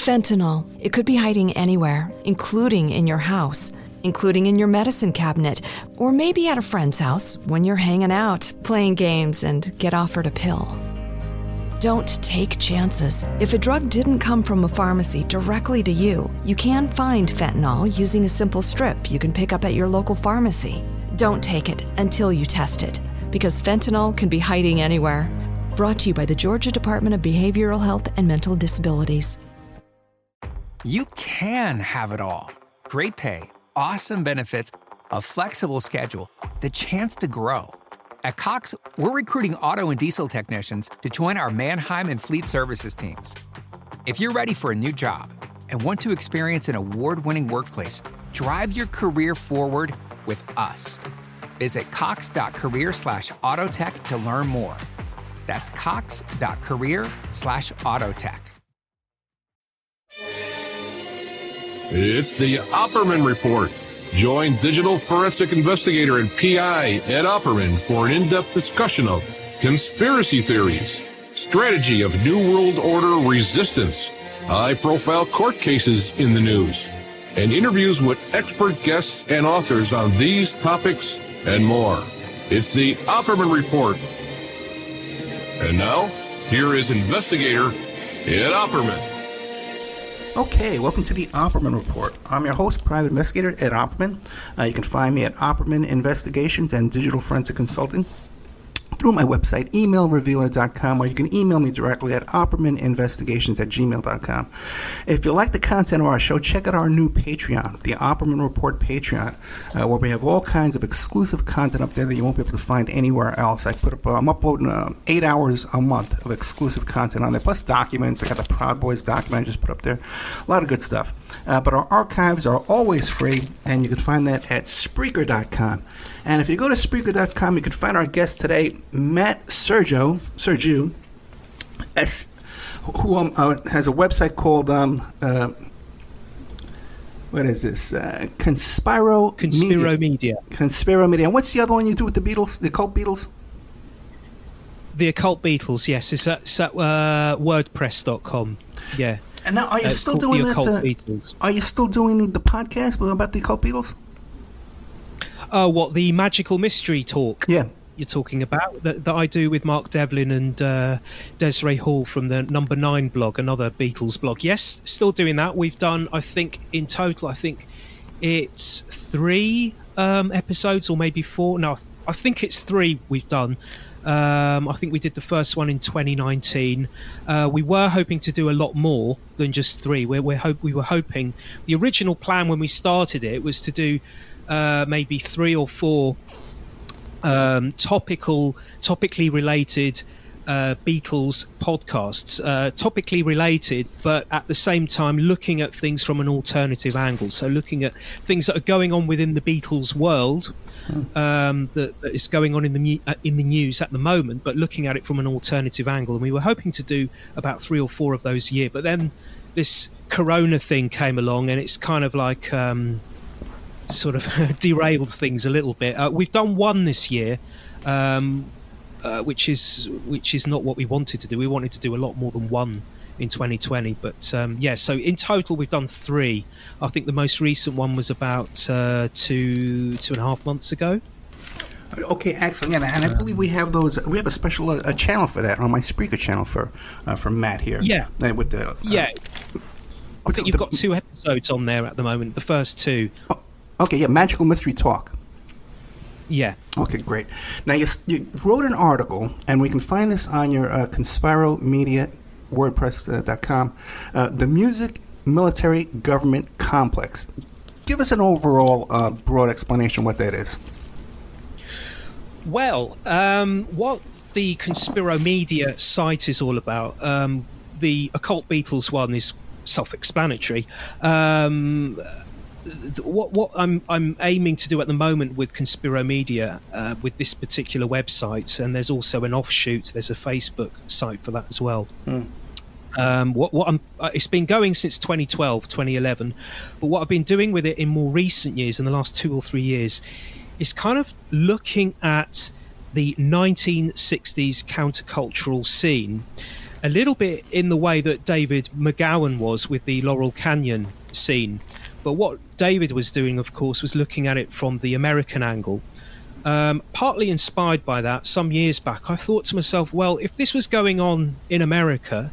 Fentanyl. It could be hiding anywhere, including in your house, including in your medicine cabinet, or maybe at a friend's house when you're hanging out, playing games, and get offered a pill. Don't take chances. If a drug didn't come from a pharmacy directly to you, you can find fentanyl using a simple strip you can pick up at your local pharmacy. Don't take it until you test it, because fentanyl can be hiding anywhere. Brought to you by the Georgia Department of Behavioral Health and Mental Disabilities. You can have it all. Great pay, awesome benefits, a flexible schedule, the chance to grow. At Cox, we're recruiting auto and diesel technicians to join our Mannheim and Fleet Services teams. If you're ready for a new job and want to experience an award-winning workplace, drive your career forward with us. Visit cox.career/autotech to learn more. That's cox.career/autotech. It's the Opperman Report. Join digital forensic investigator and PI Ed Opperman for an in-depth discussion of conspiracy theories, strategy of New World Order resistance, high-profile court cases in the news, and interviews with expert guests and authors on these topics and more. It's the Opperman Report. And now, here is investigator Ed Opperman. Okay, welcome to the Opperman Report. I'm your host, Private Investigator Ed Opperman. You can find me at Opperman Investigations and Digital Forensic Consulting through my website, emailrevealer.com, or you can email me directly at oppermaninvestigations@gmail.com. If you like the content of our show, check out our new Patreon, the Opperman Report Patreon, where we have all kinds of exclusive content up there that you won't be able to find anywhere else. I'm uploading 8 hours a month of exclusive content on there, plus documents. I got the Proud Boys document I just put up there. A lot of good stuff. But our archives are always free, and you can find that at Spreaker.com. And if you go to Spreaker.com, you can find our guest today, Matt Sergiou, who has a website called, what is this? Conspiro Media. Conspiro Media. And what's the other one you do with the Beatles, the occult Beatles? The occult Beatles, yes. It's at wordpress.com. Yeah. And now, are you still doing that? Are you still doing the podcast about the occult Beatles? Oh, what, the Magical Mystery Talk? Yeah. You're talking about that I do with Mark Devlin and Desiree Hall from the Number 9 blog, another Beatles blog. Yes, still doing that. We've done, I think, in total, it's 3 episodes or maybe 4. No, I think it's 3 we've done. I think we did the first one in 2019. We were hoping to do a lot more than just 3. We were hoping, the original plan when we started it was to do maybe 3 or 4 topically related Beatles podcasts, topically related, but at the same time looking at things from an alternative angle. So looking at things that are going on within the Beatles world, that is going on in the news at the moment, but looking at it from an alternative angle. And we were hoping to do about 3 or 4 of those a year, but then this Corona thing came along, and it's kind of like sort of derailed things a little bit. We've done 1 this year, which is not what we wanted to do. We wanted to do a lot more than 1 in 2020, but so in total we've done 3. I think the most recent one was about 2.5 months ago. Okay, excellent. Yeah, and I believe we have those. We have a special a channel for that on my Spreaker channel for Matt here. Yeah, with the I think you've got 2 episodes on there at the moment. The first 2. Okay, yeah, Magical Mystery Talk. Yeah. Okay, great. Now, you wrote an article, and we can find this on your Conspiro Media, WordPress.com, the Music Military Government Complex. Give us an overall broad explanation of what that is. Well, what the Conspiro Media site is all about, the Occult Beatles one is self-explanatory. What I'm aiming to do at the moment with Conspiro Media, with this particular website, and there's also an offshoot. There's a Facebook site for that as well. It's been going since 2012, 2011, but what I've been doing with it in more recent years, in the last 2 or 3 years, is kind of looking at the 1960s countercultural scene a little bit in the way that David McGowan was with the Laurel Canyon scene. But what David was doing, of course, was looking at it from the American angle. Partly inspired by that, some years back, I thought to myself, well, if this was going on in America,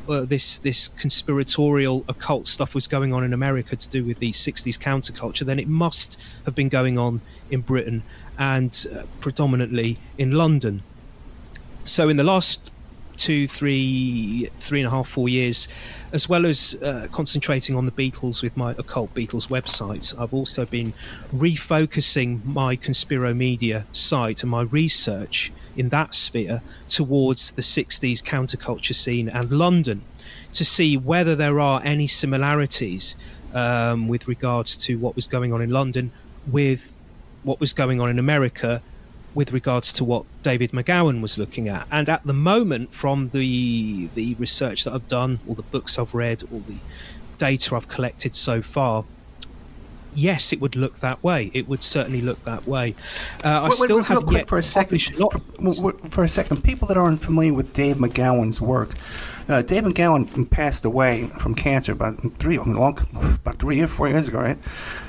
this conspiratorial occult stuff was going on in America to do with the 60s counterculture, then it must have been going on in Britain and predominantly in London. So in the last 3.5, 4 years, as well as concentrating on the Beatles with my Occult Beatles website, I've also been refocusing my Conspiromedia site and my research in that sphere towards the 60s counterculture scene and London, to see whether there are any similarities with regards to what was going on in London with what was going on in America with regards to what David McGowan was looking at. And at the moment, from the research that I've done, all the books I've read, all the data I've collected so far, yes, it would look that way. It would certainly look that way. For a second, people that aren't familiar with Dave McGowan's work, Dave McGowan passed away from cancer about 3 or 4 years ago, right?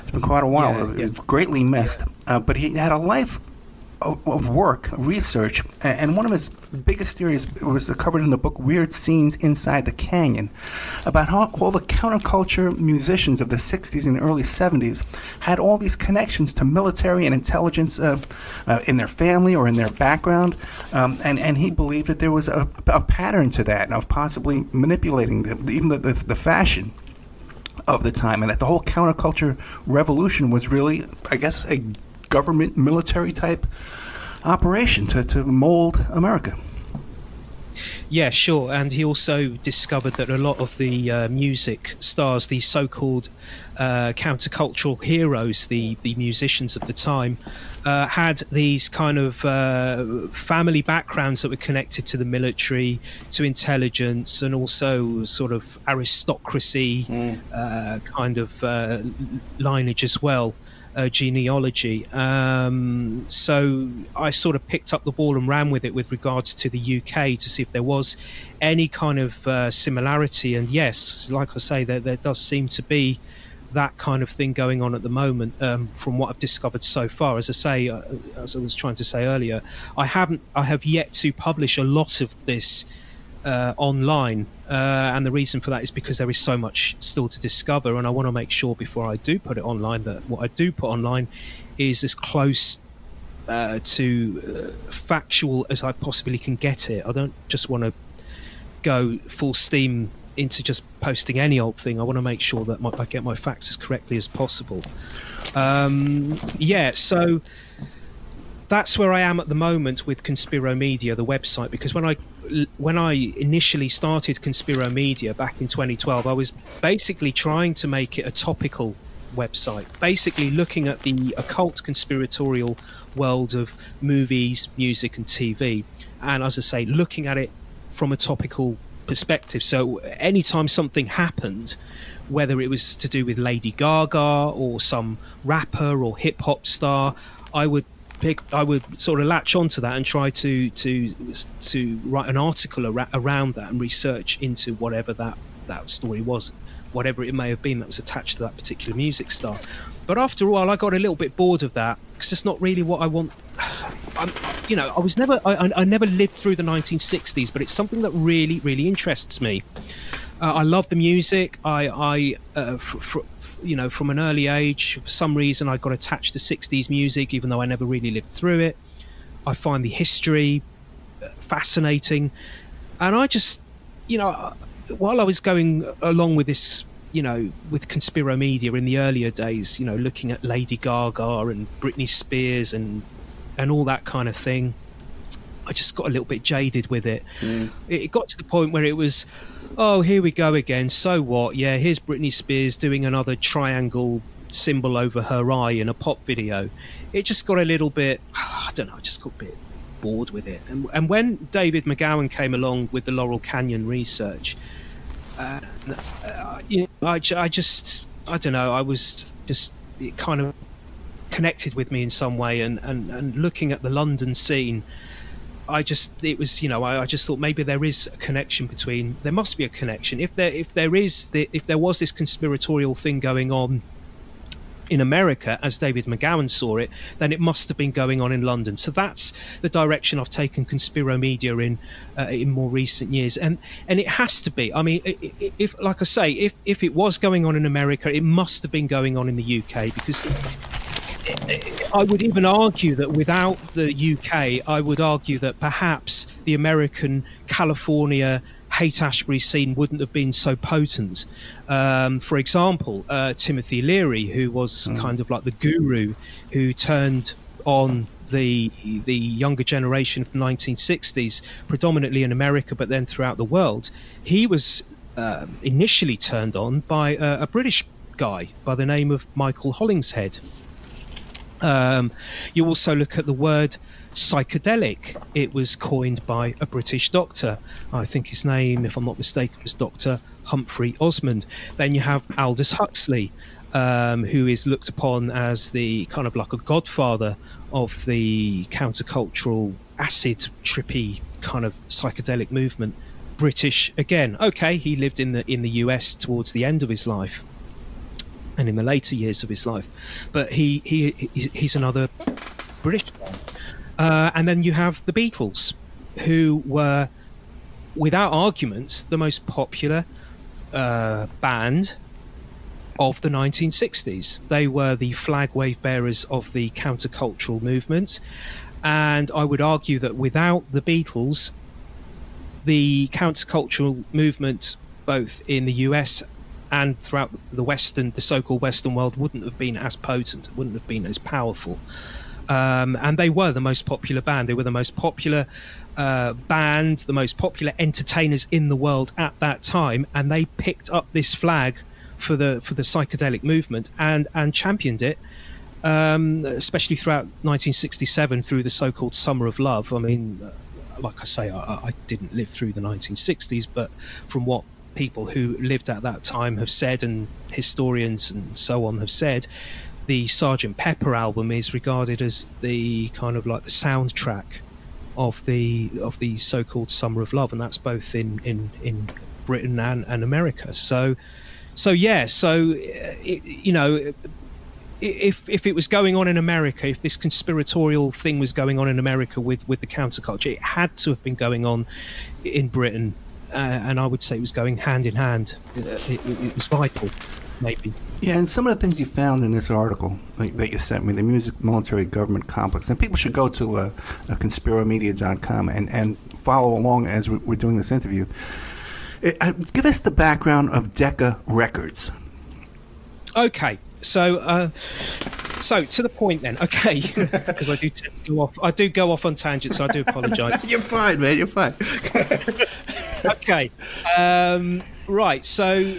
It's been quite a while. It's greatly missed. But he had a life of work, research, and one of his biggest theories was covered in the book Weird Scenes Inside the Canyon, about how all the counterculture musicians of the 60s and early 70s had all these connections to military and intelligence in their family or in their background, and he believed that there was a pattern to that, of possibly manipulating even the fashion of the time, and that the whole counterculture revolution was really, I guess, a government military type operation to mold America. Yeah, sure. And he also discovered that a lot of the music stars, the so-called countercultural heroes, the musicians of the time, had these kind of family backgrounds that were connected to the military, to intelligence, and also sort of aristocracy kind of lineage as well. Genealogy. So I sort of picked up the ball and ran with it with regards to the UK to see if there was any kind of similarity. And yes, like I say, there does seem to be that kind of thing going on at the moment, from what I've discovered so far. As I say, as I was trying to say earlier, I have yet to publish a lot of this online, and the reason for that is because there is so much still to discover, and I want to make sure before I do put it online that what I do put online is as close to factual as I possibly can get it. I don't just want to go full steam into just posting any old thing. I want to make sure that I get my facts as correctly as possible. So that's where I am at the moment with Conspiromedia, the website, because when I initially started Conspiromedia back in 2012, I was basically trying to make it a topical website, basically looking at the occult conspiratorial world of movies, music and TV, and as I say, looking at it from a topical perspective. So anytime something happened, whether it was to do with Lady Gaga or some rapper or hip-hop star, I would sort of latch onto that and try to write an article around that and research into whatever that story was, whatever it may have been that was attached to that particular music star. But after a while, I got a little bit bored of that because it's not really what I want. I never lived through the 1960s, but it's something that really, really interests me. I love the music. From an early age, for some reason, I got attached to 60s music, even though I never really lived through it. I find the history fascinating. And I just, while I was going along with this, with Conspiromedia in the earlier days, looking at Lady Gaga and Britney Spears and all that kind of thing, I just got a little bit jaded with it. It got to the point where it was, oh, here we go again. So what? Yeah, here's Britney Spears doing another triangle symbol over her eye in a pop video. It just got a little bit, I don't know, I just got a bit bored with it. And when David McGowan came along with the Laurel Canyon research, I don't know, I was just, it kind of connected with me in some way. And looking at the London scene, I just thought maybe there is a connection there must be a connection. If there was this conspiratorial thing going on in America, as David McGowan saw it, then it must have been going on in London. So that's the direction I've taken Conspiromedia in more recent years, and it has to be. I mean, if like I say, if it was going on in America, it must have been going on in the UK, because I would even argue that without the UK, I would argue that perhaps the American California Haight-Ashbury scene wouldn't have been so potent. For example, Timothy Leary, who was kind of like the guru who turned on the younger generation of the 1960s, predominantly in America, but then throughout the world. He was initially turned on by a British guy by the name of Michael Hollingshead. You also look at the word psychedelic. It was coined by a British doctor. I think his name, if I'm not mistaken, was Dr. Humphrey Osmond. Then you have Aldous Huxley, who is looked upon as the kind of like a godfather of the countercultural, acid trippy kind of psychedelic movement. British again. Okay, he lived in the US towards the end of his life and in the later years of his life, but he's another British guy. And then you have the Beatles, who were, without arguments, the most popular band of the 1960s. They were the flag wave bearers of the countercultural movement, and I would argue that without the Beatles, the countercultural movement, both in the US and throughout the so-called Western world, wouldn't have been as potent, wouldn't have been as powerful. And they were the most popular band. They were the most popular band, the most popular entertainers in the world at that time, and they picked up this flag for the psychedelic movement and championed it, especially throughout 1967 through the so-called Summer of Love. I mean, like I say, I didn't live through the 1960s, but from what people who lived at that time have said, and historians and so on have said, the Sgt. Pepper album is regarded as the kind of like the soundtrack of the so-called Summer of Love, and that's both in Britain and America. So if it was going on in America, if this conspiratorial thing was going on in America with the counterculture, it had to have been going on in Britain, and I would say it was going hand in hand. It was vital, maybe. Yeah, and some of the things you found in this article that you sent me, the music, military, government complex, and people should go to conspiromedia.com and follow along as we're doing this interview. Give us the background of Decca Records. Okay, so to the point then. Okay, because I do tend to go off. I do go off on tangents, so I do apologise. You're fine, man. You're fine. Okay, right. So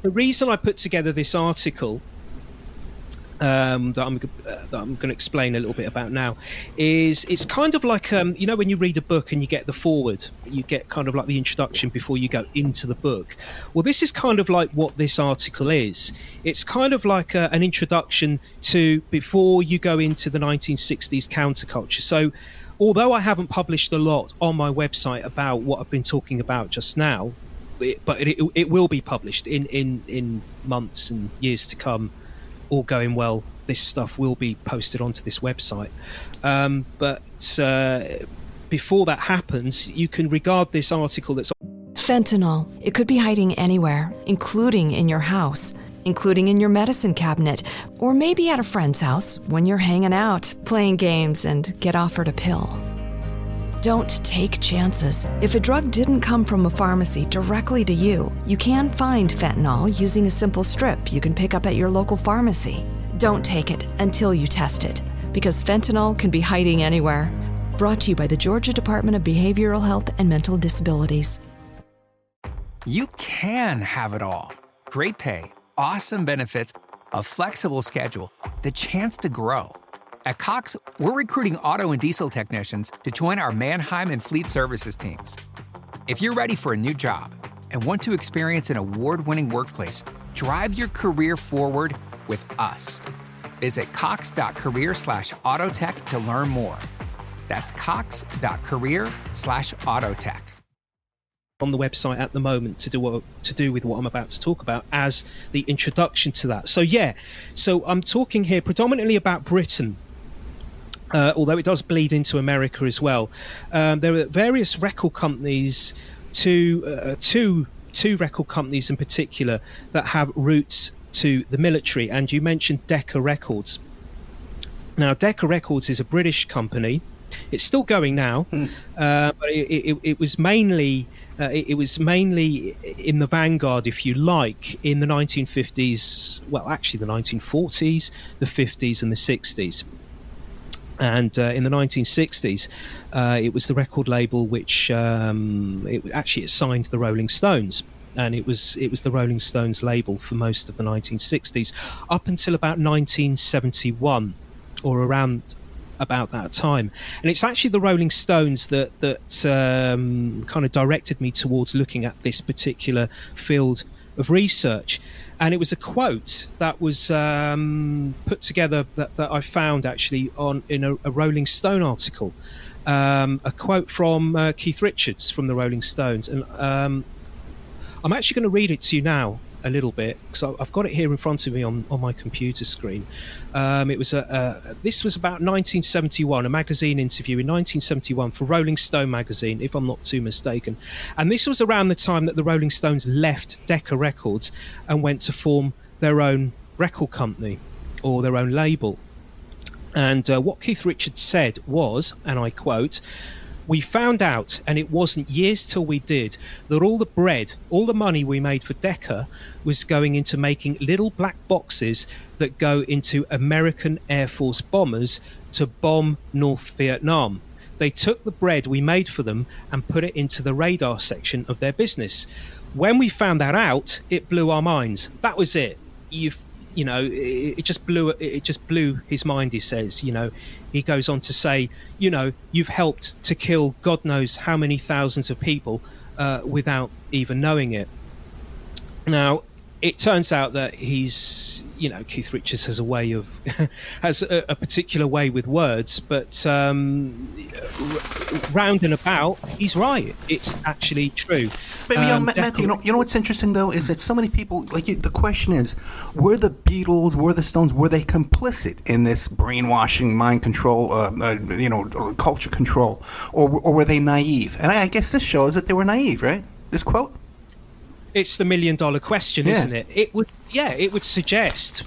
the reason I put together this article that I'm going to explain a little bit about now is it's kind of like when you read a book and you get the foreword, you get kind of like the introduction before you go into the book. Well, this is kind of like what this article is. It's kind of like an introduction to before you go into the 1960s counterculture. So although I haven't published a lot on my website about what I've been talking about just now, but it will be published in months and years to come. All going well, this stuff will be posted onto this website. But before that happens, you can regard this article that's... Fentanyl. It could be hiding anywhere, including in your house, including in your medicine cabinet, or maybe at a friend's house when you're hanging out, playing games, and get offered a pill. Don't take chances. If a drug didn't come from a pharmacy directly to you, you can find fentanyl using a simple strip you can pick up at your local pharmacy. Don't take it until you test it, because fentanyl can be hiding anywhere. Brought to you by the Georgia Department of Behavioral Health and Mental Disabilities. You can have it all. Great pay, awesome benefits, a flexible schedule, the chance to grow. At Cox, we're recruiting auto and diesel technicians to join our Mannheim and Fleet Services teams. If you're ready for a new job and want to experience an award-winning workplace, drive your career forward with us. Visit cox.career/autotech to learn more. That's cox.career/autotech. On the website at the moment to do with what I'm about to talk about as the introduction to that. So I'm talking here predominantly about Britain, although it does bleed into America as well. There are various record companies, two record companies in particular, that have roots to the military, and you mentioned Decca Records. Now, Decca Records is a British company. It's still going now, but it was mainly in the vanguard, if you like, in the 1950s. Well, actually, the 1940s, the 50s, and the 60s. And in the 1960s, it was the record label which it signed the Rolling Stones. And it was the Rolling Stones label for most of the 1960s, up until about 1971, or around about that time. And it's actually the Rolling Stones that kind of directed me towards looking at this particular field of research. And it was a quote that was put together that I found actually in a Rolling Stone article, a quote from Keith Richards from the Rolling Stones. And I'm actually going to read it to you now a little bit, because I've got it here in front of me on my computer screen. This was about 1971, a magazine interview in 1971 for Rolling Stone magazine, if I'm not too mistaken. And this was around the time that the Rolling Stones left Decca Records and went to form their own record company, or their own label. And what Keith Richards said was, and I quote, "We found out, and it wasn't years till we did, that all the bread, all the money we made for Decca was going into making little black boxes that go into American Air Force bombers to bomb North Vietnam. They took the bread we made for them and put it into the radar section of their business. When we found that out, it blew our minds. That was it. It just blew his mind," he says. He goes on to say, "You've helped to kill God knows how many thousands of people without even knowing it." Now, it turns out that he's, Keith Richards has a way of, has a particular way with words, but round and about, he's right. It's actually true. But Matt, you know what's interesting though is that so many people, the question is, were the Beatles, were the Stones, were they complicit in this brainwashing, mind control, culture control, or were they naive? And I guess this shows that they were naive, right? This quote. It's the $1 million question, isn't it? It would suggest,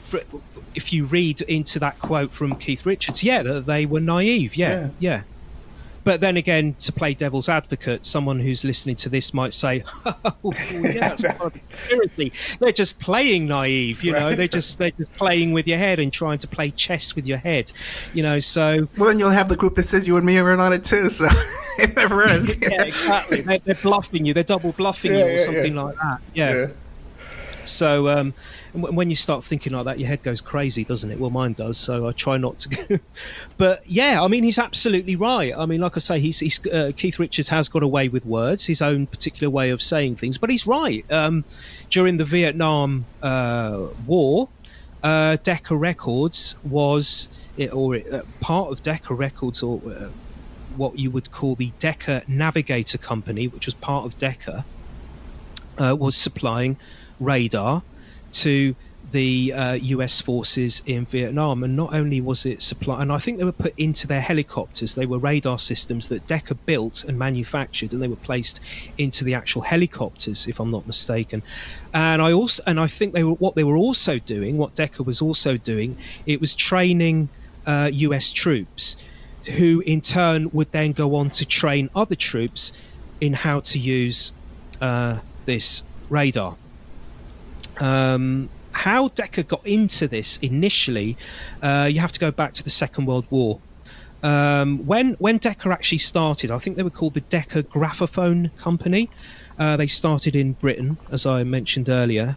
if you read into that quote from Keith Richards, that they were naive. Yeah. But then again, to play devil's advocate, someone who's listening to this might say, that's part of the conspiracy. They're just playing naive, Right. They're just playing with your head and trying to play chess with your head, so. Well, then you'll have the group that says you and me are in on it too, so it never ends. Yeah, exactly. They're bluffing you. They're double bluffing you, or something like that. Yeah. So when you start thinking like that, your head goes crazy, doesn't it? Well, mine does, so I try not to. But he's absolutely right. Like I say, he's Keith Richards has got a way with words, his own particular way of saying things, but he's right. During the Vietnam War, Decca Records was, part of Decca Records, or what you would call the Decca Navigator Company, which was part of Decca, was supplying radar to the US forces in Vietnam. And not only was it supply, and I think they were put into their helicopters. They were radar systems that Decca built and manufactured, and they were placed into the actual helicopters, if I'm not mistaken. And I think what Decca was also doing, it was training US troops, who in turn would then go on to train other troops in how to use this radar. How Decca got into this initially, you have to go back to the Second World War. When Decca actually started, I think they were called the Decca Graphophone Company. They started in Britain, as I mentioned earlier.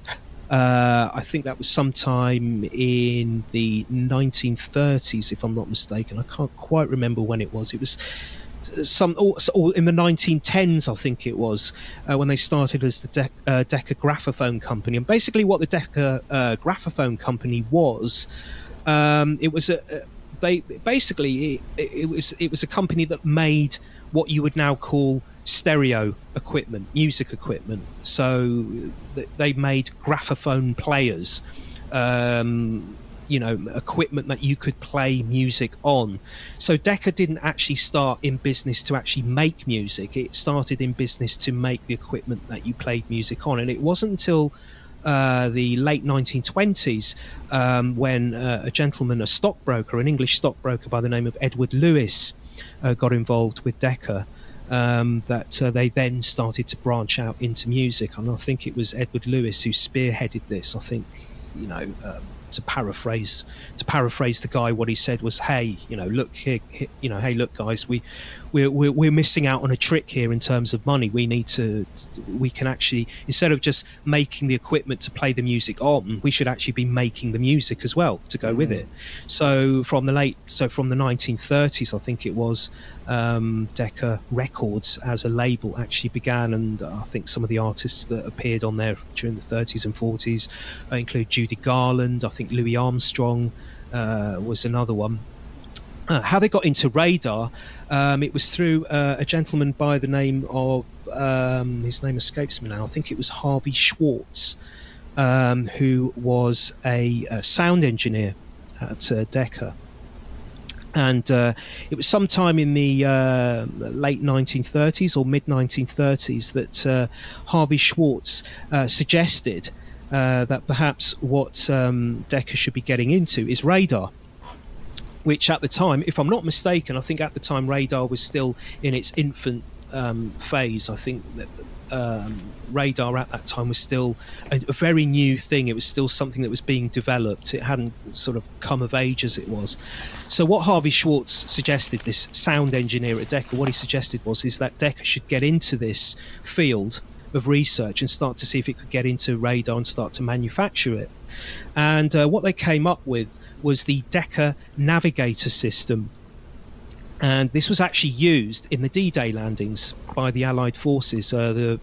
I think that was sometime in the 1930s, if I'm not mistaken. I can't quite remember when it was. It was in the 1910s, I think it was, when they started as the Decca Graphophone Company. And basically what the Decca Graphophone Company was, it was they basically it was a company that made what you would now call stereo equipment, music equipment. So they made graphophone players, equipment that you could play music on. So Decca didn't actually start in business to actually make music. It started in business to make the equipment that you played music on. And it wasn't until the late 1920s when a gentleman, a stockbroker, an English stockbroker by the name of Edward Lewis, got involved with Decca, that they then started to branch out into music. And I think it was Edward Lewis who spearheaded this. I think, to paraphrase the guy, what he said was, hey, look here, hey, look guys, we're missing out on a trick here in terms of money. We can actually, instead of just making the equipment to play the music on, we should actually be making the music as well to go with it. So from the 1930s, I think it was, Decca Records as a label actually began, and I think some of the artists that appeared on there during the 30s and 40s include Judy Garland. I think Louis Armstrong was another one. How they got into Radar, it was through a gentleman by the name of, his name escapes me now, I think it was Harvey Schwartz, who was a sound engineer at Decca. And it was sometime in the late 1930s or mid 1930s that Harvey Schwartz suggested that perhaps what Decca should be getting into is radar, which at the time, if I'm not mistaken, I think at the time radar was still in its infant phase. I think that radar at that time was still a very new thing. It was still something that was being developed. It hadn't sort of come of age as it was. So what Harvey Schwartz suggested, this sound engineer at Decca, what he suggested is that Decca should get into this field of research and start to see if it could get into radar and start to manufacture it. And what they came up with was the Decca navigator system. And this was actually used in the D-Day landings by the Allied forces, the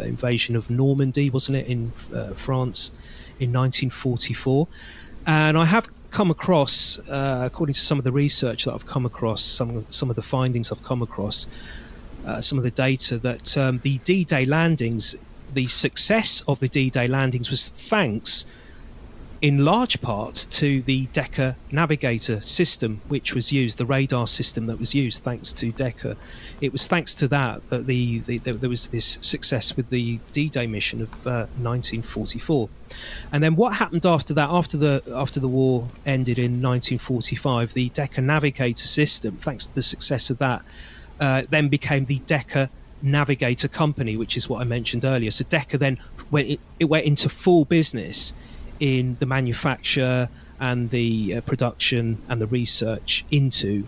invasion of Normandy, wasn't it, in France in 1944. And I have come across, according to some of the research that I've come across, some of the findings I've come across, some of the data, that the D-Day landings, the success of the D-Day landings was thanks in large part to the Decca navigator system, which was used, the radar system that was used thanks to Decca. It was thanks to that there was this success with the D-Day mission of 1944. And then what happened after that, after the war ended in 1945, the Decca navigator system, thanks to the success of that, then became the Decca Navigator Company, which is what I mentioned earlier. So Decca then went into full business in the manufacture and the production and the research into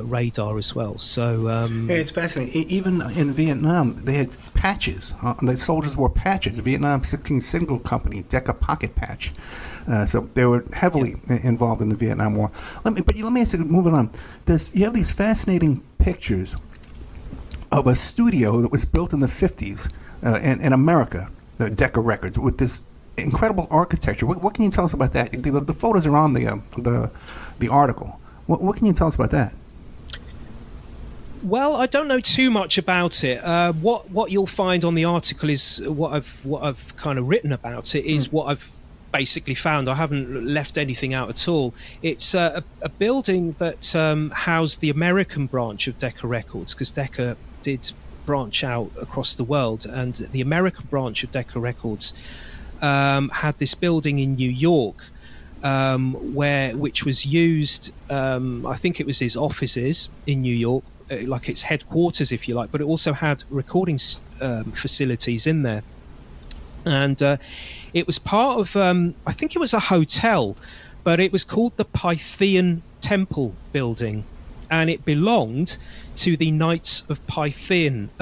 radar as well. So yeah, it's fascinating. Even in Vietnam, they had patches. The soldiers wore patches. Vietnam 16 Single Company, Decca Pocket Patch. So they were heavily involved in the Vietnam War. Let me ask you, moving on. You have these fascinating pictures of a studio that was built in the 50s in America, the Decca Records, with this incredible architecture. What can you tell us about that? The photos are on the article. What can you tell us about that? Well, I don't know too much about it. What you'll find on the article is what I've kind of written about it is what I've basically found. I haven't left anything out at all. It's a building that housed the American branch of Decca Records, because Decca did branch out across the world, and the American branch of Decca Records had this building in New York, which was used, I think it was his offices in New York, like its headquarters, if you like, but it also had recording facilities in there. And it was part of, I think it was a hotel, but it was called the Pythian Temple Building, and it belonged to the Knights of Pythia,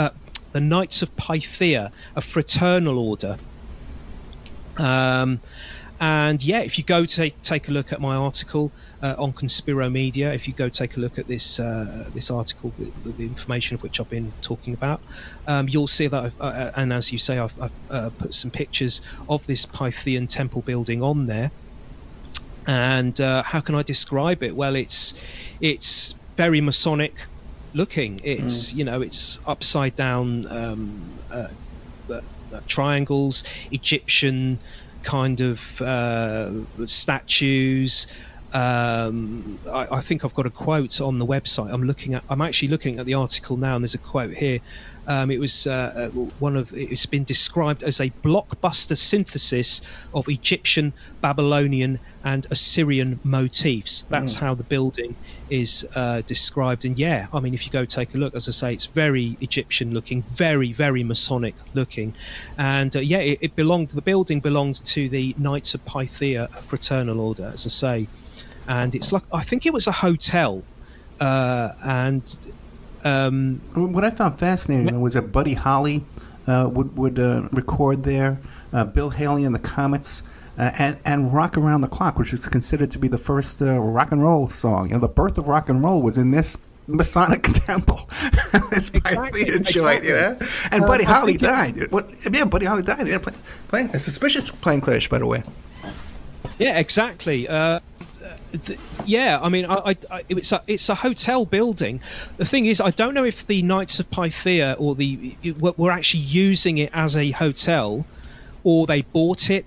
a fraternal order. And yeah, if you go to take a look at my article on Conspiro Media, if you go take a look at this article with the information of which I've been talking about, you'll see that and as you say, I've put some pictures of this Pythian temple building on there. And how can I describe it? Well, it's very Masonic looking. It's it's upside down triangles, Egyptian kind of statues. I think I've got a quote on the website. I'm actually looking at the article now, and there's a quote here. It's been described as a blockbuster synthesis of Egyptian, Babylonian, and Assyrian motifs. That's how the building is described. And yeah, I mean, if you go take a look, as I say, it's very Egyptian looking, very, very Masonic looking. And the building belonged to the Knights of Pythia Fraternal Order, as I say. And it's like, I think it was a hotel. What I found fascinating was that Buddy Holly would record there, Bill Haley and the Comets, and Rock Around the Clock, which is considered to be the first rock and roll song. The birth of rock and roll was in this Masonic temple. It's exactly. Enjoyed, And Buddy Holly died. Buddy Holly died. Yeah, playing a suspicious plane crash, by the way. Yeah, exactly. I mean, it's a hotel building. The thing is, I don't know if the Knights of Pythia were actually using it as a hotel, or they bought it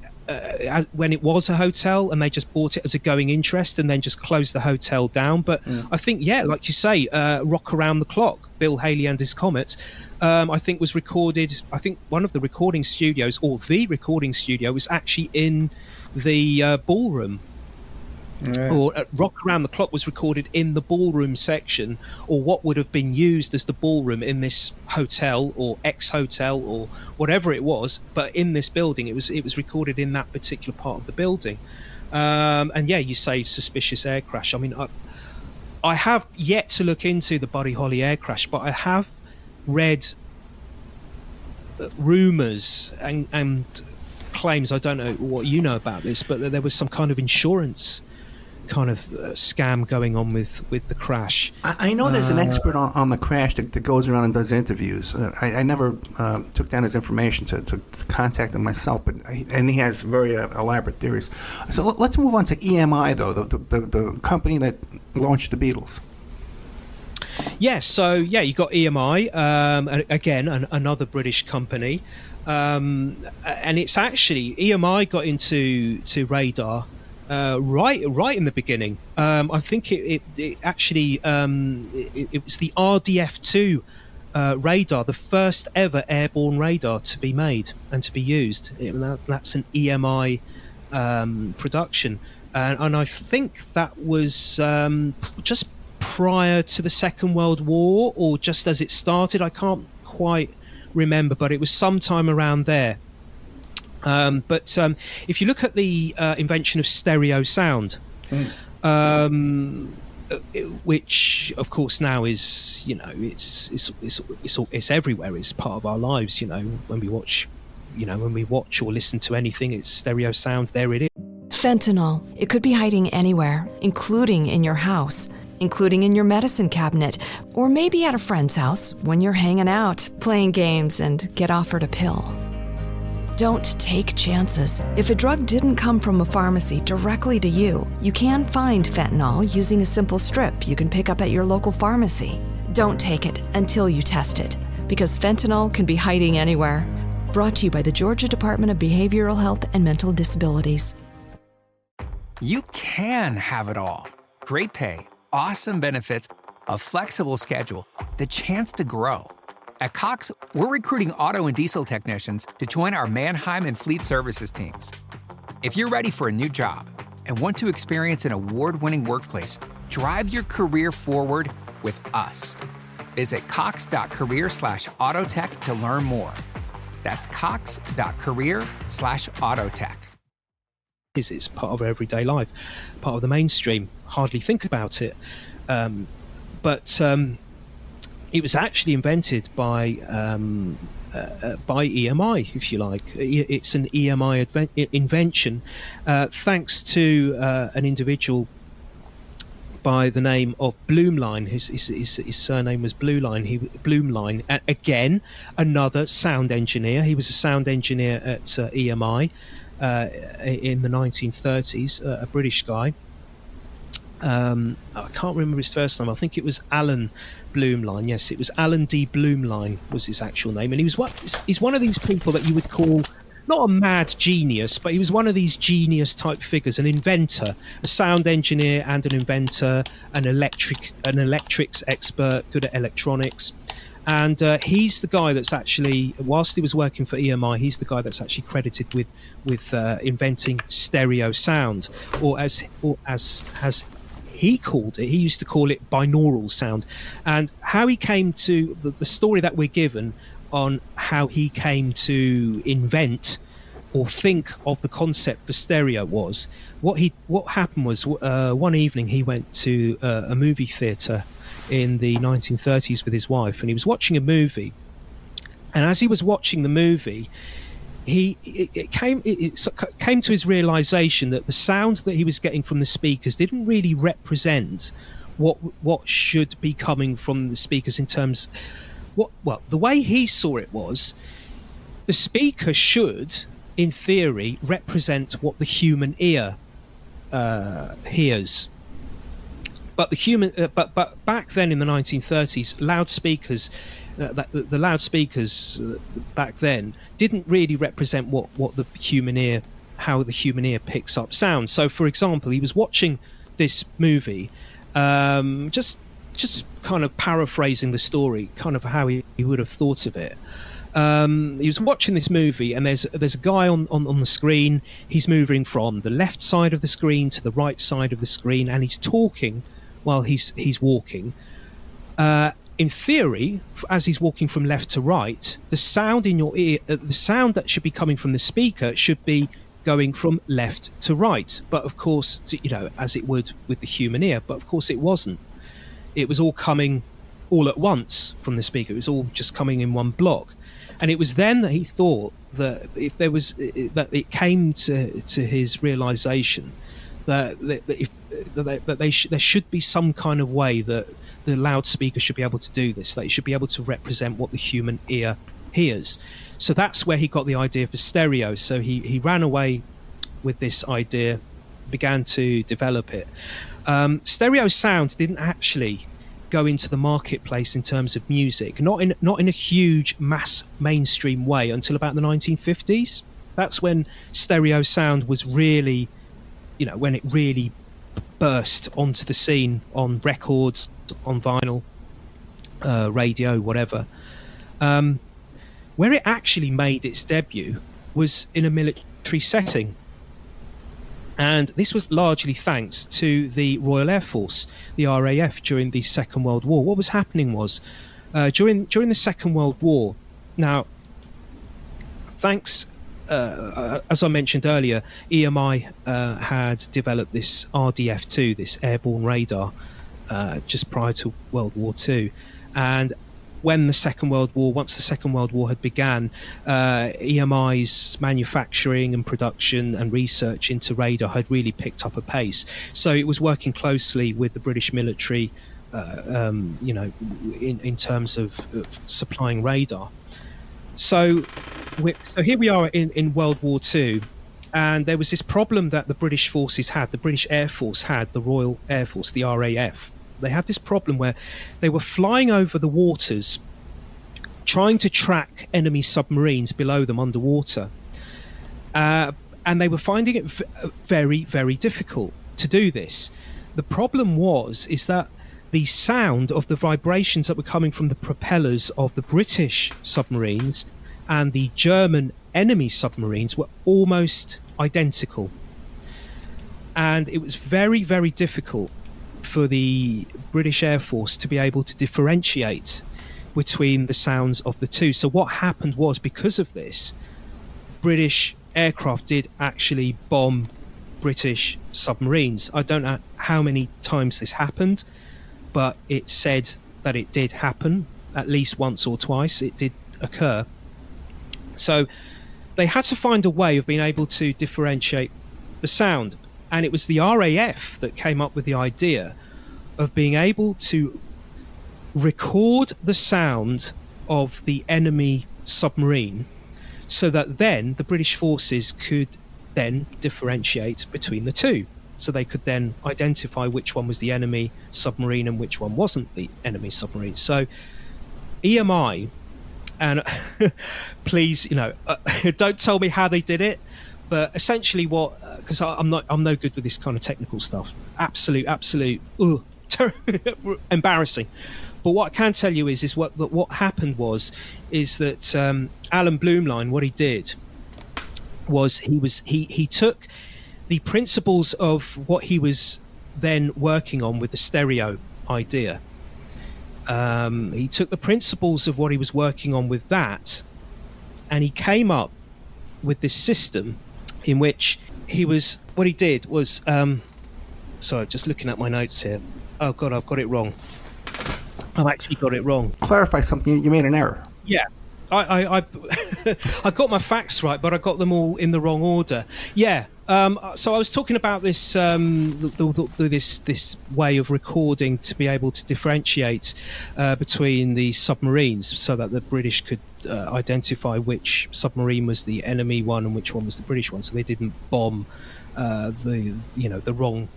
when it was a hotel, and they just bought it as a going interest and then just closed the hotel down. But I think, like you say, Rock Around the Clock, Bill Haley and his Comets, I think was recorded. I think one of the recording studios, or the recording studio, was actually in the ballroom. Yeah. Or Rock Around the Clock was recorded in the ballroom section, or what would have been used as the ballroom in this hotel or ex-hotel or whatever it was. But in this building, it was recorded in that particular part of the building. You say suspicious air crash. I mean, I have yet to look into the Buddy Holly air crash, but I have read rumours and claims. I don't know what you know about this, but there was some kind of insurance kind of scam going on with the crash. I know there's an expert on the crash that goes around and does interviews. I never took down his information to contact him myself, and he has very elaborate theories. So let's move on to EMI, though, the company that launched the Beatles. Yes, so you got EMI, again, another British company, and it's actually, EMI got into radar right in the beginning. I think it actually it was the RDF2 radar, the first ever airborne radar to be made and to be used. That's an EMI production, and I think that was just prior to the Second World War, or just as it started. I can't quite remember, but it was sometime around there. But if you look at the invention of stereo sound, which of course now is, it's everywhere. It's part of our lives. When we watch or listen to anything, it's stereo sound. There it is. Fentanyl. It could be hiding anywhere, including in your house, including in your medicine cabinet, or maybe at a friend's house when you're hanging out, playing games, and get offered a pill. Don't take chances. If a drug didn't come from a pharmacy directly to you, you can find fentanyl using a simple strip you can pick up at your local pharmacy. Don't take it until you test it, because fentanyl can be hiding anywhere. Brought to you by the Georgia Department of Behavioral Health and Mental Disabilities. You can have it all. Great pay, awesome benefits, a flexible schedule, the chance to grow. At Cox, we're recruiting auto and diesel technicians to join our Mannheim and Fleet Services teams. If you're ready for a new job and want to experience an award-winning workplace, drive your career forward with us. Visit cox.career/autotech to learn more. That's cox.career/autotech. It's part of our everyday life, part of the mainstream. Hardly think about it. But it was actually invented by EMI, if you like. It's an EMI invention, thanks to an individual by the name of Bloomline. His surname was Bloomline. Again, another sound engineer. He was a sound engineer at EMI, in the 1930s, a British guy. I can't remember his first name. I think it was Alan Bloomline. Yes, it was Alan D. Bloomline was his actual name. And he's one of these people that you would call not a mad genius, but he was one of these genius type figures, an inventor, a sound engineer and an inventor, an electrics expert, good at electronics. And he's the guy that's actually, whilst he was working for EMI, he's the guy that's actually credited with inventing stereo sound, or as he called it, he used to call it binaural sound. And how he came to the story that we're given on how he came to invent or think of the concept for stereo was what happened was one evening he went to a movie theatre in the 1930s with his wife, and he was watching a movie, and as he was watching the movie, it came to his realization that the sounds that he was getting from the speakers didn't really represent what should be coming from the speakers in terms the way he saw it was the speaker should, in theory, represent what the human ear hears. But but back then in the 1930s, loudspeakers, the loudspeakers back then didn't really represent what the human ear, how the human ear picks up sound. So, for example, he was watching this movie, just kind of paraphrasing the story, kind of how he would have thought of it. He was watching this movie, and there's a guy on the screen. He's moving from the left side of the screen to the right side of the screen, and he's talking while he's walking. In theory, as he's walking from left to right, the sound in your ear, the sound that should be coming from the speaker should be going from left to right. But of course, as it would with the human ear. But of course, it wasn't. It was all coming all at once from the speaker. It was all just coming in one block. And it was then that he thought that if there was that it came to his realization that there should be some kind of way that the loudspeaker should be able to do this, that it should be able to represent what the human ear hears. So that's where he got the idea for stereo. So he ran away with this idea, began to develop it. Stereo sound didn't actually go into the marketplace in terms of music, not in a huge mass mainstream way until about the 1950s. That's when stereo sound was really, when it really burst onto the scene on records, on vinyl, radio, whatever. Where it actually made its debut was in a military setting. And this was largely thanks to the Royal Air Force, the RAF, during the Second World War. What was happening was, during the Second World War, now, thanks, as I mentioned earlier, EMI had developed this RDF2, this airborne radar, just prior to World War II. And once the Second World War had began, EMI's manufacturing and production and research into radar had really picked up a pace. So it was working closely with the British military, in terms of supplying radar. So here we are in World War II, and there was this problem that the British forces had, the British Air Force had, the Royal Air Force, the RAF. They had this problem where they were flying over the waters, trying to track enemy submarines below them underwater. And they were finding it very, very difficult to do this. The problem is that the sound of the vibrations that were coming from the propellers of the British submarines and the German enemy submarines were almost identical. And it was very, very difficult for the British Air Force to be able to differentiate between the sounds of the two. So what happened was, because of this, British aircraft did actually bomb British submarines. I don't know how many times this happened, but it said that it did happen at least once or twice. It did occur. So they had to find a way of being able to differentiate the sound. And it was the RAF that came up with the idea of being able to record the sound of the enemy submarine so that then the British forces could then differentiate between the two. So they could then identify which one was the enemy submarine and which one wasn't the enemy submarine. So EMI, and please, don't tell me how they did it, but essentially because I'm no good with this kind of technical stuff. Absolute, embarrassing. But what I can tell you is what happened is that Alan Blumlein, what he did was he took the principles of what he was then working on with the stereo idea. He took the principles of what he was working on with that, and he came up with this system in which what he did was, sorry, just looking at my notes here. Oh God, I've got it wrong. I've actually got it wrong. Clarify something. You made an error. Yeah. I got my facts right, but I got them all in the wrong order. Yeah. So I was talking about this this way of recording to be able to differentiate between the submarines, so that the British could identify which submarine was the enemy one and which one was the British one, so they didn't bomb the wrong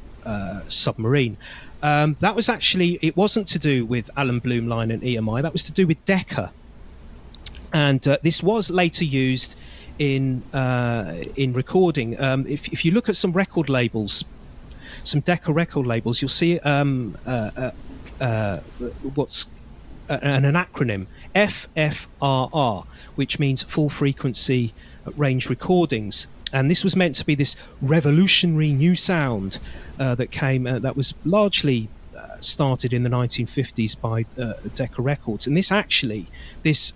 submarine. That was actually, it wasn't to do with Alan Blumlein and EMI. That was to do with Decca. And this was later used in recording. If you look at some record labels, some Decca record labels, you'll see what's an acronym, FFRR, which means full frequency range recordings. And this was meant to be this revolutionary new sound that came, that was largely started in the 1950s by Decca Records. And this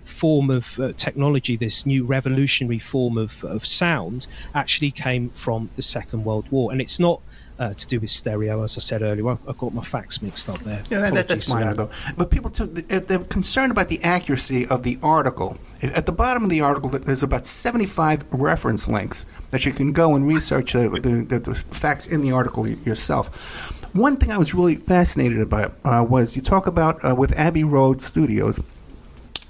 form of technology, this new revolutionary form of sound, actually came from the Second World War. And it's not to do with stereo, as I said earlier. I got my facts mixed up there. Yeah, that's minor, though. But people, too, they're concerned about the accuracy of the article. At the bottom of the article, there's about 75 reference links that you can go and research the facts in the article yourself. One thing I was really fascinated about was you talk about with Abbey Road Studios.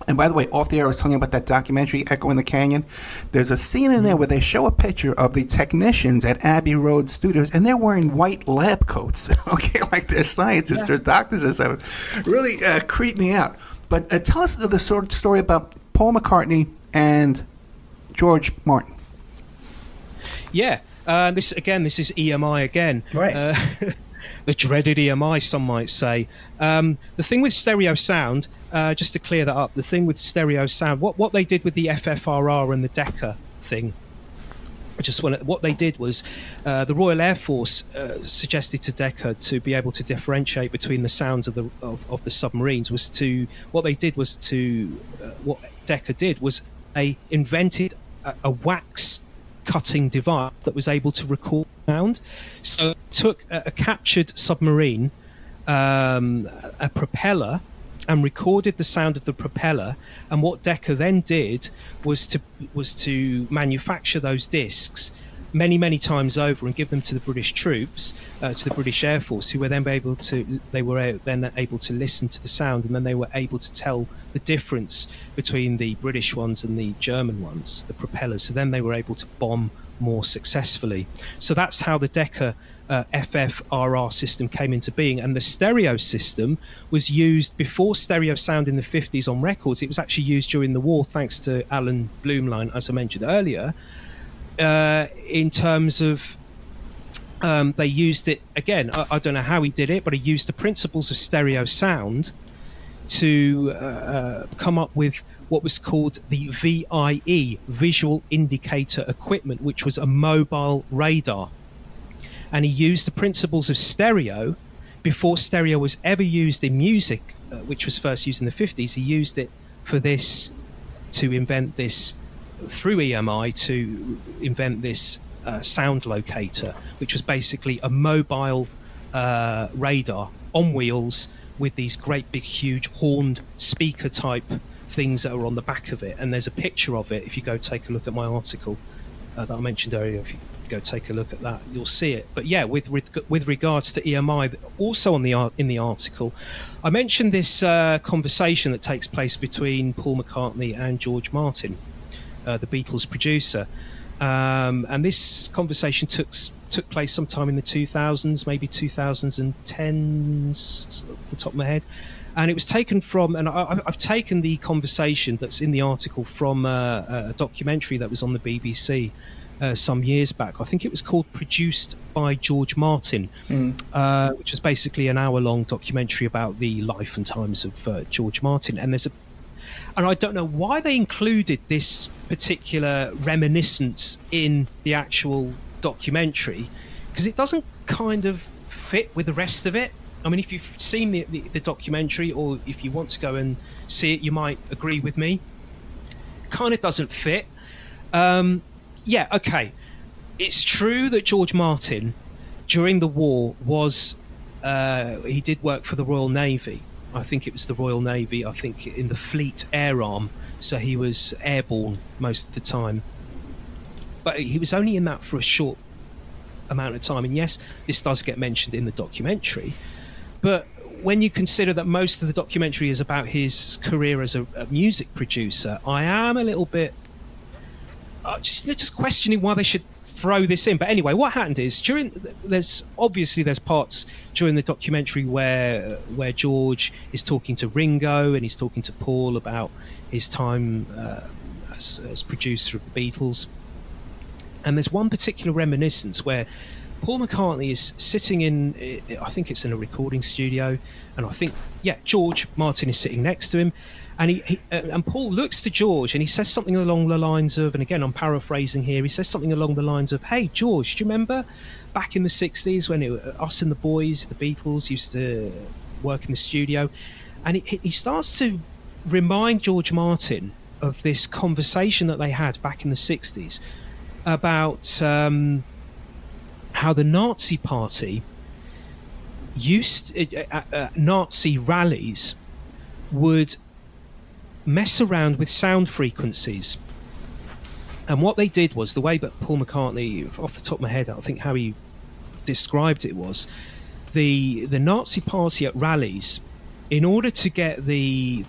And by the way, off the air, I was telling you about that documentary, Echo in the Canyon. There's a scene in there where they show a picture of the technicians at Abbey Road Studios, and they're wearing white lab coats, okay, like they're scientists, they're doctors or something. Really creeped me out. But tell us the sort of story about Paul McCartney and George Martin. Yeah, this is EMI again. Right. The dreaded EMI, some might say. The thing with stereo sound, just to clear that up, the thing with stereo sound, what they did with the FFRR and the Decca thing, what they did was the Royal Air Force suggested to Decca to be able to differentiate between the sounds of the submarines. What Decca did was they invented a wax cutting device that was able to record sound. So it took a captured submarine, a propeller, and recorded the sound of the propeller. And what Decca then did was to manufacture those discs many times over and give them to the British troops, to the British Air Force, who were then able to listen to the sound, and then they were able to tell the difference between the British ones and the German ones, the propellers. So then they were able to bomb more successfully. So that's how the Decca FFRR system came into being. And the stereo system was used before stereo sound in the 50s on records. It was actually used during the war, thanks to Alan Blumlein, as I mentioned earlier, in terms of they used it again. I don't know how he did it, but he used the principles of stereo sound to come up with what was called the VIE, visual indicator equipment, which was a mobile radar. And he used the principles of stereo before stereo was ever used in music, which was first used in the 50s. He used it for this, to invent this, through EMI, to invent this sound locator, which was basically a mobile radar on wheels with these great big huge horned speaker type things that are on the back of it. And there's a picture of it. If you go take a look at my article that I mentioned earlier, if you go take a look at that, you'll see it. But yeah, with regards to EMI, also in the article, I mentioned this conversation that takes place between Paul McCartney and George Martin, the Beatles producer. And this conversation took place sometime in the 2000s, maybe 2010s, off the top of my head. And it was taken from, and I've taken the conversation that's in the article from a documentary that was on the BBC some years back. I think it was called Produced by George Martin, which was basically an hour-long documentary about the life and times of George Martin. And I don't know why they included this particular reminiscence in the actual documentary, because it doesn't kind of fit with the rest of it. I mean, if you've seen the documentary, or if you want to go and see it, you might agree with me. Kind of doesn't fit. Yeah, okay. It's true that George Martin, during the war, he did work for the Royal Navy. I think it was the Royal Navy, I think in the Fleet Air Arm, so he was airborne most of the time. But he was only in that for a short amount of time. And yes, this does get mentioned in the documentary. But when you consider that most of the documentary is about his career as a music producer, I am a little bit just questioning why they should throw this in. But anyway, what happened is there's parts during the documentary where George is talking to Ringo and he's talking to Paul about his time as producer of the Beatles. And there's one particular reminiscence where Paul McCartney is sitting in, I think it's in a recording studio, and I think, George Martin is sitting next to him, and and Paul looks to George and he says something along the lines of, and again I'm paraphrasing here, he says something along the lines of, "Hey George, do you remember back in the 60s when us and the boys, the Beatles, used to work in the studio?" And he starts to remind George Martin of this conversation that they had back in the 60s about how the Nazi Party Nazi rallies would mess around with sound frequencies. And what they did was, the way that Paul McCartney, off the top of my head, I think how he described it was, the Nazi Party at rallies, in order to get the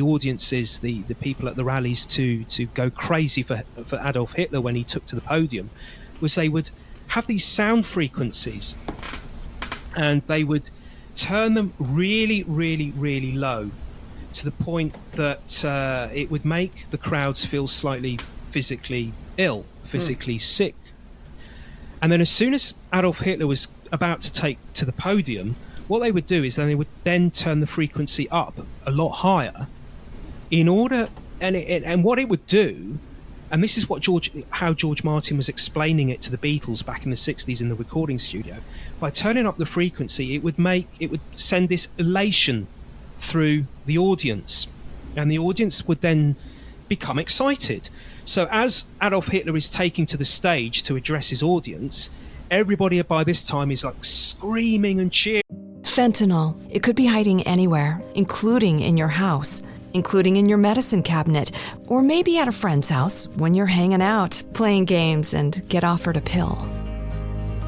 audiences, the people at the rallies to go crazy for Adolf Hitler when he took to the podium, was they would have these sound frequencies and they would turn them really, really, really low, to the point that it would make the crowds feel slightly physically ill, physically sick. And then as soon as Adolf Hitler was about to take to the podium, what they would do is they would then turn the frequency up a lot higher in order, and what it would do, and this is how George Martin was explaining it to the Beatles back in the 60s in the recording studio. By turning up the frequency, it would send this elation through the audience, and the audience would then become excited. So as Adolf Hitler is taking to the stage to address his audience, everybody by this time is like screaming and cheering. Fentanyl. It could be hiding anywhere, including in your house, including in your medicine cabinet, or maybe at a friend's house when you're hanging out, playing games, and get offered a pill.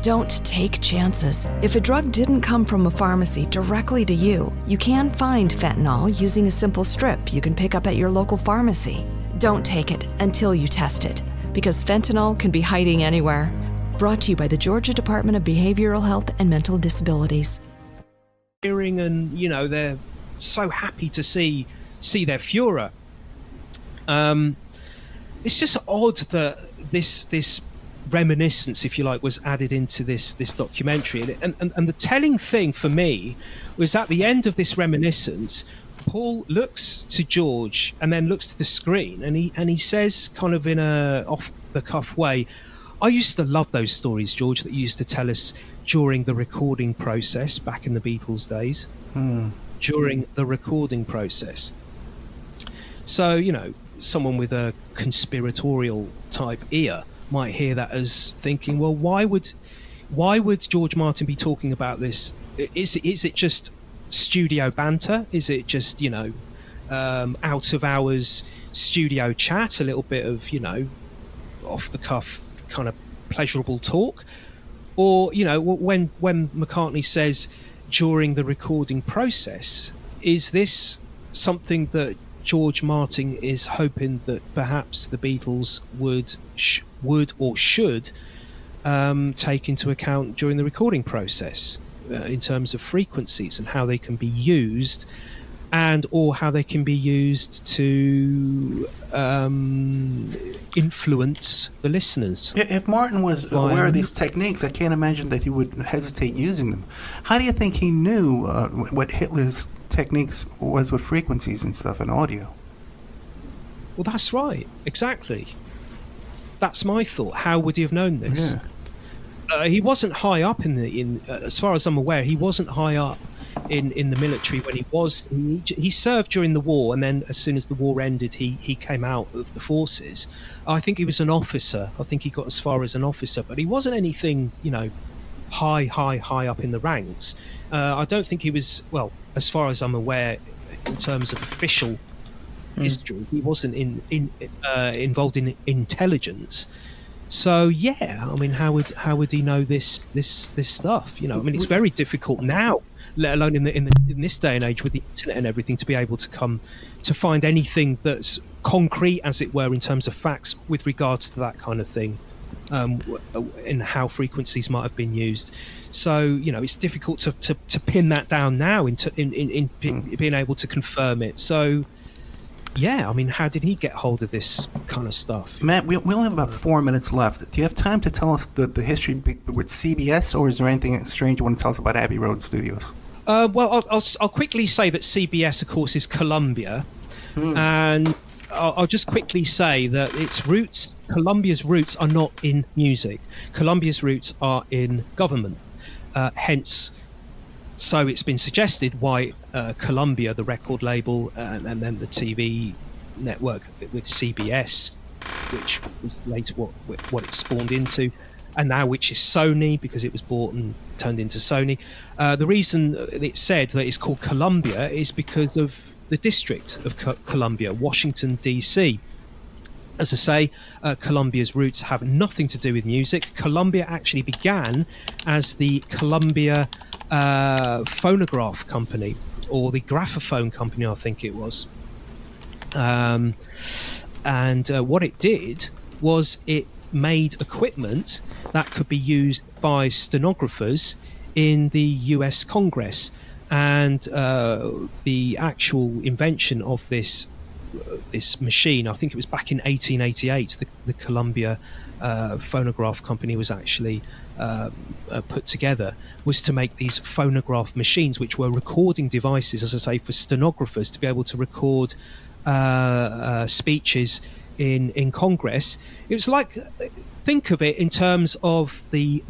Don't take chances. If a drug didn't come from a pharmacy directly to you, you can find fentanyl using a simple strip you can pick up at your local pharmacy. Don't take it until you test it, because fentanyl can be hiding anywhere. Brought to you by the Georgia Department of Behavioral Health and Mental Disabilities. And they're so happy to see their Führer. It's just odd that this reminiscence, if you like, was added into this documentary. And the telling thing for me was, at the end of this reminiscence, Paul looks to George and then looks to the screen, and he says, kind of in a off the cuff way, "I used to love those stories, George, that you used to tell us during the recording process back in the Beatles days." During the recording process. So, someone with a conspiratorial type ear might hear that as thinking, well, why would George Martin be talking about this? Is it just studio banter? Is it just, out of hours studio chat, a little bit of, off the cuff kind of pleasurable talk? Or, when McCartney says during the recording process, is this something that George Martin is hoping that perhaps the Beatles would would or should take into account during the recording process in terms of frequencies and how they can be used, and or how they can be used to influence the listeners. If Martin was aware of these techniques, I can't imagine that he would hesitate using them. How do you think he knew what Hitler's techniques was with frequencies and stuff and audio? Well, that's right. Exactly. That's my thought. How would he have known this? Yeah. He wasn't high up as far as I'm aware, he wasn't high up in the military when he served during the war, and then as soon as the war ended, he came out of the forces. I think he was an officer. I think he got as far as an officer, but he wasn't anything, high up in the ranks. I don't think he was, well, as far as I'm aware, in terms of official history, he wasn't involved in intelligence. So yeah, I mean, how would he know this stuff? I mean, it's very difficult now, let alone in this day and age with the internet and everything, to be able to find anything that's concrete, as it were, in terms of facts with regards to that kind of thing, and how frequencies might have been used. So it's difficult to pin that down now in being able to confirm it. So. Yeah, I mean, how did he get hold of this kind of stuff? Matt, we only have about 4 minutes left. Do you have time to tell us the history with CBS, or is there anything strange you want to tell us about Abbey Road Studios? Well, I'll quickly say that CBS, of course, is Columbia, and I'll just quickly say that Columbia's roots are not in music. Columbia's roots are in government, hence. So it's been suggested why Columbia, the record label, and then the TV network with CBS, which was later what it spawned into, and now which is Sony, because it was bought and turned into Sony. The reason it's said that it's called Columbia is because of the District of Columbia, Washington, D.C. As I say, Columbia's roots have nothing to do with music. Columbia actually began as the Columbia phonograph company, or the graphophone company, I think it was. And what it did was it made equipment that could be used by stenographers in the US Congress. And the actual invention of this machine, I think it was back in 1888, the Columbia phonograph company was actually put together, was to make these phonograph machines, which were recording devices, as I say, for stenographers to be able to record speeches in Congress. It was like, think of it in terms of a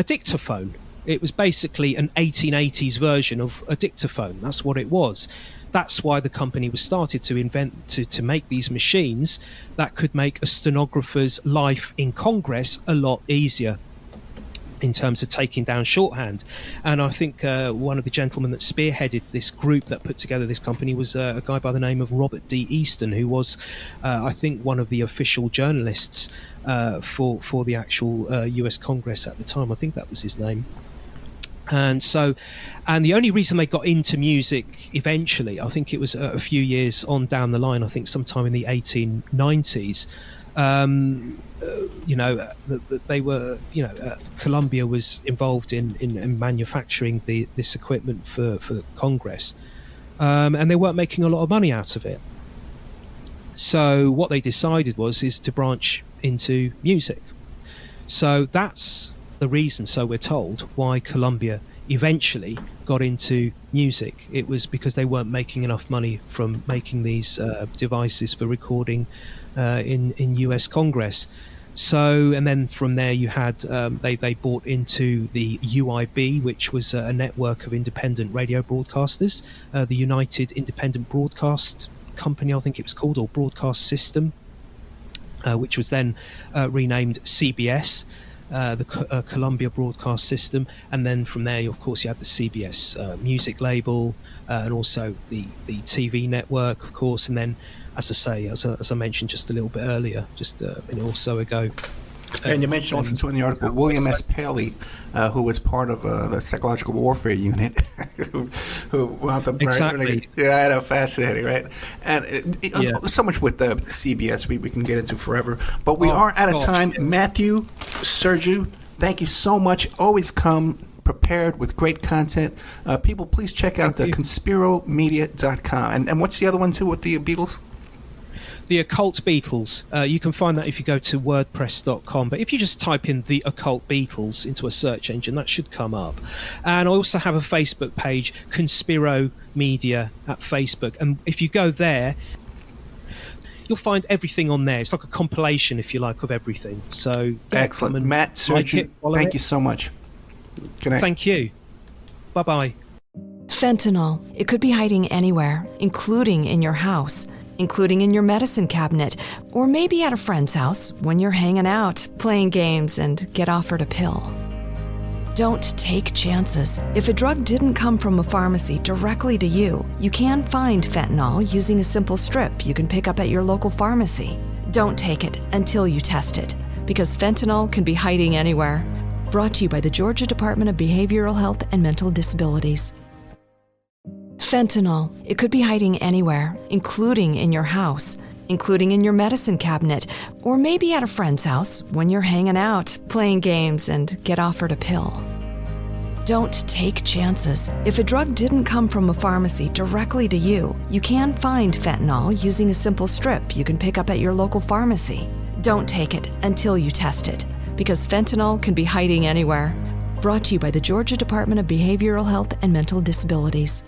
dictaphone. It was basically an 1880s version of a dictaphone. That's what it was. That's why the company was started, to make these machines that could make a stenographer's life in Congress a lot easier in terms of taking down shorthand. And I think one of the gentlemen that spearheaded this group that put together this company was a guy by the name of Robert D. Easton, who was, I think, one of the official journalists for the actual US Congress at the time. I think that was his name. And the only reason they got into music eventually, I think it was a few years on down the line, I think sometime in the 1890s, they were, Columbia was involved in manufacturing this equipment for Congress, and they weren't making a lot of money out of it. So what they decided is to branch into music. So that's the reason, so we're told, why Columbia eventually got into music. It was because they weren't making enough money from making these devices for recording in US Congress. So, and then from there you had they bought into the UIB, which was a network of independent radio broadcasters, the United Independent Broadcast Company, I think it was called, or Broadcast System, which was then renamed CBS. The Columbia Broadcast System, and then from there, of course, you had the CBS music label, and also the TV network, of course, and then, as I say, as I mentioned just a little bit earlier, just a minute or so ago, And you mentioned also, too, in the article, William S. Paley, who was part of the psychological warfare unit, who wound up... Exactly. Yeah, I know, fascinating, right? And so much with the CBS we can get into forever. But we are out of time. Matthew, Sergiou, thank you so much. Always come prepared with great content. People, please check out the conspiromedia.com. And what's the other one, too, with the Beatles? The Occult Beatles. You can find that if you go to wordpress.com. But if you just type in the Occult Beatles into a search engine, that should come up. And I also have a Facebook page, Conspiro Media at Facebook. And if you go there, you'll find everything on there. It's like a compilation, if you like, of everything. So excellent. Matt, Sergiou, thank you so much. Good night. Thank you. Bye-bye. Fentanyl. It could be hiding anywhere, including in your house, including in your medicine cabinet, or maybe at a friend's house when you're hanging out, playing games, and get offered a pill. Don't take chances. If a drug didn't come from a pharmacy directly to you, you can find fentanyl using a simple strip you can pick up at your local pharmacy. Don't take it until you test it, because fentanyl can be hiding anywhere. Brought to you by the Georgia Department of Behavioral Health and Mental Disabilities. Fentanyl. It could be hiding anywhere, including in your house, including in your medicine cabinet, or maybe at a friend's house when you're hanging out, playing games, and get offered a pill. Don't take chances. If a drug didn't come from a pharmacy directly to you, you can find fentanyl using a simple strip you can pick up at your local pharmacy. Don't take it until you test it, because fentanyl can be hiding anywhere. Brought to you by the Georgia Department of Behavioral Health and Mental Disabilities.